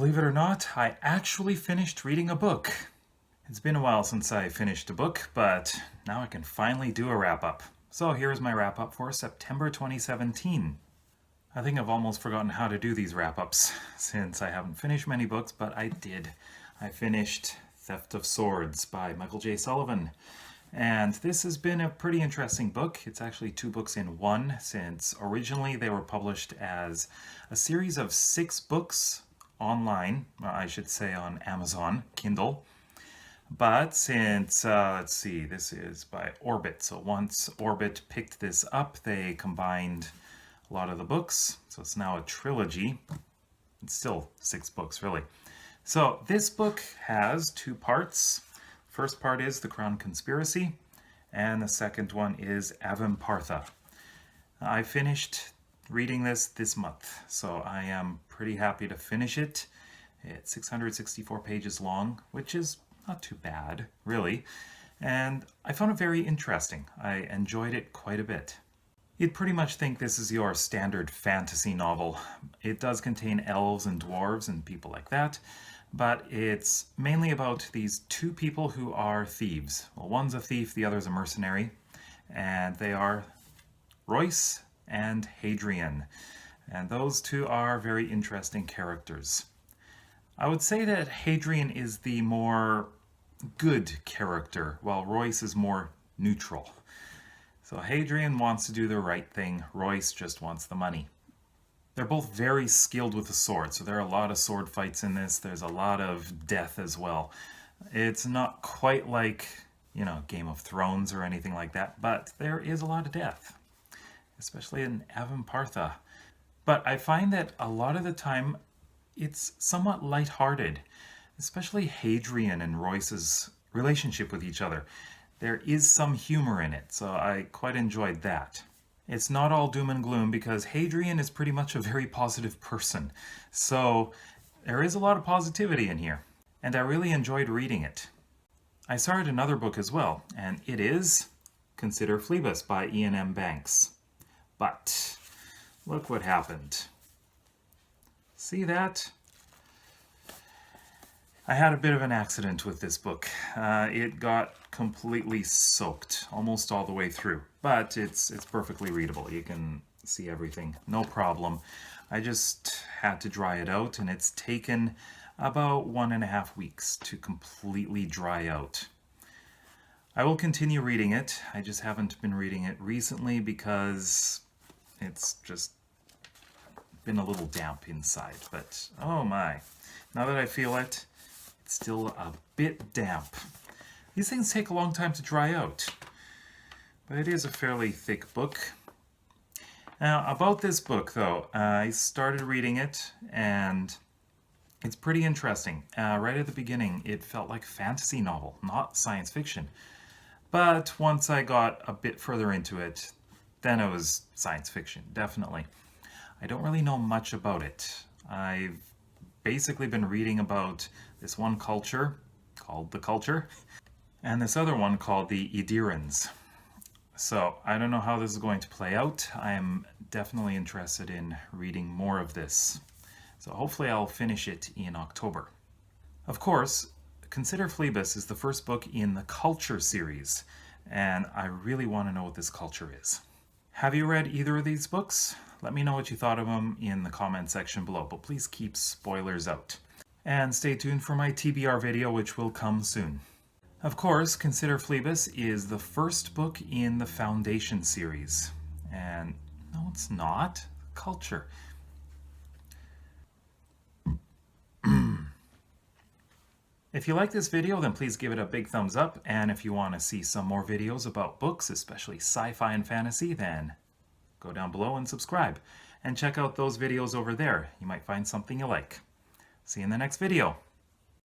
Believe it or not, I actually finished reading a book. It's been a while since I finished a book, but now I can finally do a wrap-up. So here's my wrap-up for September 2017. I think I've almost forgotten how to do these wrap-ups since I haven't finished many books, but I did. I finished Theft of Swords by Michael J. Sullivan. And this has been a pretty interesting book. It's actually 2 books in one, since originally they were published as a series of 6 books online, I should say on Amazon Kindle. But since, let's see, this is by Orbit. So once Orbit picked this up, they combined a lot of the books. So it's now a trilogy. It's still 6 books, really. So this book has 2 parts. First part is The Crown Conspiracy, and the second one is Avampartha. I finished reading this month, so I am pretty happy to finish it. It's 664 pages long, which is not too bad, really, and I found it very interesting. I enjoyed it quite a bit. You'd pretty much think this is your standard fantasy novel. It does contain elves and dwarves and people like that, but it's mainly about these 2 people who are thieves. Well, one's a thief, the other's a mercenary, and they are Royce and Hadrian. And those 2 are very interesting characters. I would say that Hadrian is the more good character, while Royce is more neutral. So Hadrian wants to do the right thing, Royce just wants the money. They're both very skilled with the sword, so there are a lot of sword fights in this. There's a lot of death as well. It's not quite like, Game of Thrones or anything like that, but there is a lot of death, especially in Avampartha. But I find that a lot of the time it's somewhat lighthearted, especially Hadrian and Royce's relationship with each other. There is some humor in it, so I quite enjoyed that. It's not all doom and gloom because Hadrian is pretty much a very positive person. So there is a lot of positivity in here, and I really enjoyed reading it. I started another book as well, and it is Consider Phlebas by Iain M. Banks. But look what happened. See that? I had a bit of an accident with this book. It got completely soaked almost all the way through, but it's perfectly readable. You can see everything, no problem. I just had to dry it out, and it's taken about 1.5 weeks to completely dry out. I will continue reading it. I just haven't been reading it recently because it's just been a little damp inside, but oh my. Now that I feel it, it's still a bit damp. These things take a long time to dry out, but it is a fairly thick book. Now, about this book, though, I started reading it, and it's pretty interesting. Right at the beginning, it felt like a fantasy novel, not science fiction. But once I got a bit further into it, then it was science fiction, definitely. I don't really know much about it. I've basically been reading about this one culture called the Culture and this other one called the Edirans. So I don't know how this is going to play out. I'm definitely interested in reading more of this. So hopefully I'll finish it in October. Of course, Consider Phlebas is the first book in the Culture series, and I really want to know what this culture is. Have you read either of these books? Let me know what you thought of them in the comment section below, but please keep spoilers out. And stay tuned for my TBR video, which will come soon. Of course, Consider Phlebas is the first book in the Foundation series. And no, it's not. Culture. If you like this video, then please give it a big thumbs up. And if you want to see some more videos about books, especially sci-fi and fantasy, then go down below and subscribe. And check out those videos over there. You might find something you like. See you in the next video.